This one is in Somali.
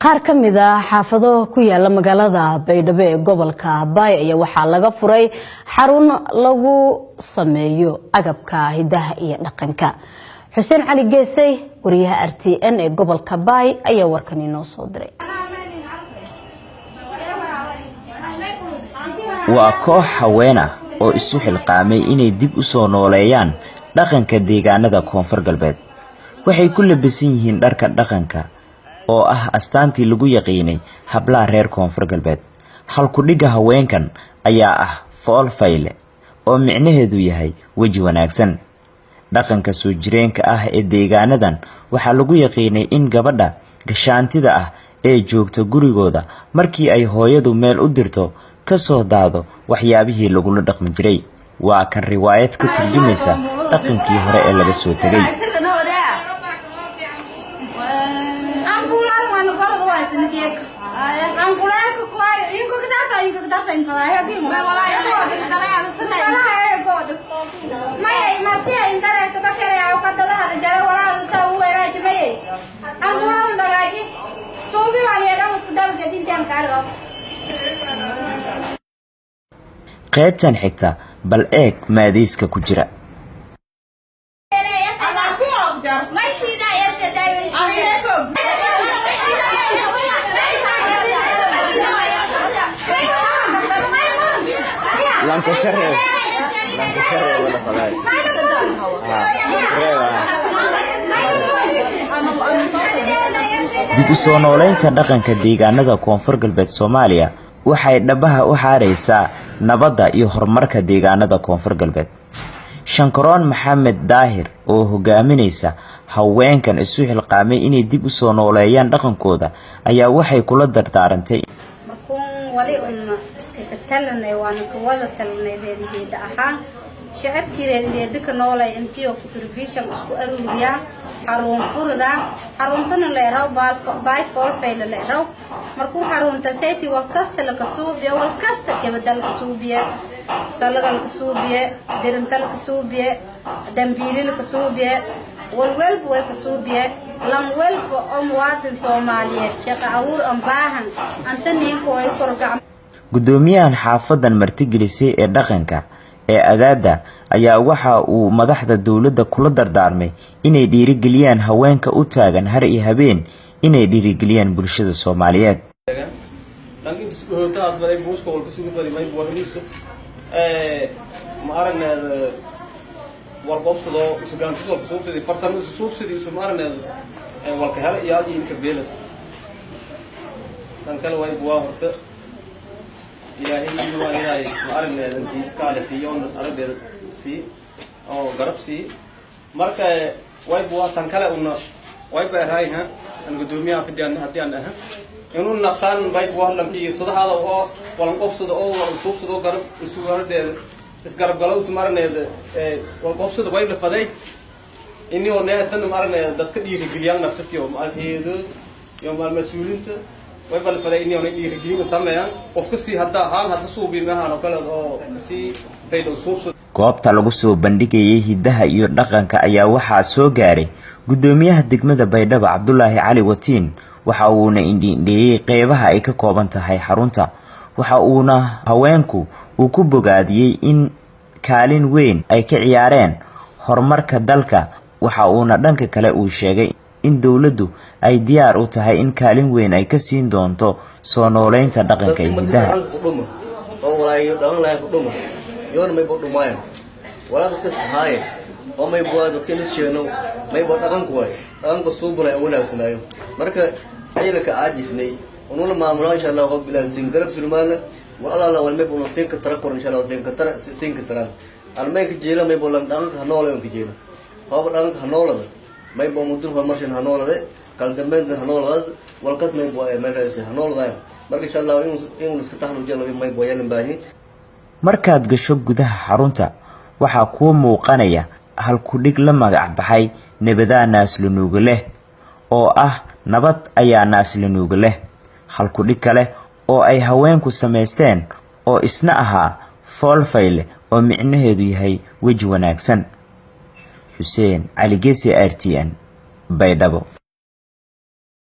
qaar ka mid ah xaafado ku yaala magaalada Baydhabo ee gobolka Bay ayaa waxa laga furay xarun lagu sameeyo agabka hidaha iyo dhaqanka. Xuseen Cali Geesay wariyaha RTN ee gobolka Bay ayaa warkan inoo soo diray. waa koox haween ah oo isu xilqaamay inay dib u soo nooleeyaan dhaqanka deegaanada Koonfur Galbeed. waxay ku labisan yihiin dharka dhaqanka oo ah astaantii lagu yaqiinay hablaha reer Koonfur Galbeed. halku dhiga haweenkan ayaa ah fool fayle oo micnaheedu yahay waji wanaagsan. dhaqanka soo jireenka ah ee deegaanadan waxaa lagu yaqiinay in gabadha gashaantida ah ee joogta gurigooda markii ay hooyadu meel u dirto ka soo daado waxyaabihii lagu dhaqmi jiray. waa kan riwaayad ka turjumaysa dhaqankii hore ee laga soo tagay. qaybtan xigta bal eeg maadayska ku jira. dib u soo nooleynta dhaqanka deegaanada Koonfur Galbeed Soomaaliya waxay dhabaha u xaareysaa nabadda iyo horumarka deegaanada Koonfur Galbeed. Shankaroon Maxamed Daahir oo hogaaminaysa haweenkan isu xilqaamay inay dib u soo nooleeyaan dhaqankooda ayaa waxay kula dardaarantay wali iska talanay waana ka wada talanay reeriyada ahaan shacabkii reeriyada ka noolay intii oo contribution isku aruuriya xarun furda xaruntana leeyahay baay fool fayle leeyahay markuu xarunta seeti wal kasta la kasuubiyo wal kasta gabadha la kasuubiyo salaga la kasuubiyo dirinta la kasuubiyo dambiili la kasuubiyo walwalba way kasuubiyo lan walba oo muwaadin Soomaaliyeed shaqo abuur aan baahan anta ninka way korgacam. gudoomiyahan xaafadan martigelisay ee dhaqanka ee Adaada ayaa waxa uu madaxda dawladda kula dardaarmay inay dhiirigeliyaan haweenka u taagan har iyo habeen inay dhiirigeliyaan bulshada Soomaaliyeed. والقبصة وسجان تصل صوب سدي فرسان صوب سدي وسمارنا والكهرة يادي ينكبيله كان كل واحد بواه إلهي هو إلهي مارنا أنتي سكالة في يوم أرد سي أو غرب سي مركا واحد بواه كان كلا ونا واحد بهاي ها أن قدومي في ديان هتيان ها ينون نفتان واحد بواه لم كي صدق هذا هو والقبصة أو صوب سدو غرب سوغر ده isgarab galo Soomaaliyeed walqobsada way la faday inii oo neetan marna dadka dhiirigeliyaan naftiyo maaheedo iyo mas'uuliyiinta way bal faday inii oo dhiirigelin sameeyaan qofka si hadda suubi maahan oo kale oo si faydo suubsad. goobta lagu soo bandhigayay hidaha iyo dhaqanka ayaa waxaa soo gaaray gudoomiyaha degmada Baydhabo Cabdullaahi Cali Watiin waxa uuna indhiindheeyay qeybaha ay ka kooban tahay xarunta. waxa uuna haweenku uu ku bogaadiyay in kaalin weyn ay ka ciyaareen horumarka dalka. waxa uuna dhanka kale uu sheegay in dawladdu ay diyaar u tahay in kaalin weyn ay ka siin doonto soo nooleynta dhaqanka hidaha. oo walaayo dhalan lahayn ku dhumo yoon may bodhumayn walaal ka sahay oo may boo dadka nisheeno may boo dhaqanku way dhaqanku suubulay wanaagsanaayo marka ayilka aajisnay ونقول معاملة إن شاء الله قبل السنجرب سلمان والله الله والمي بقول سينك تركور إن شاء الله سينك تران المي كجيلا ما يقول لهم دانك هنولا يوم كجيلا فهو دانك هنولا ده ما يبغى مدير فرماشين هنولا ده كان دمين هنولا هذا والكاس ما يبغى ما يسوي هنولا ده مرة إن شاء الله يوم نسكتها نجيلا ما يبغى يلهم باهي. markaad gasho gudaha xarunta waxa ku muuqanaya hal ku dhig la magac baxay nabada naas lanuuga leh oo ah nabad ayaa naas lanuuga leh. halku dhig kale oo ay haweenku sameysteen oo isna ahaa fool fayle oo micnaheedu yahay waji wanaagsan. Xuseen Cali Geesay RTN Baydhabo.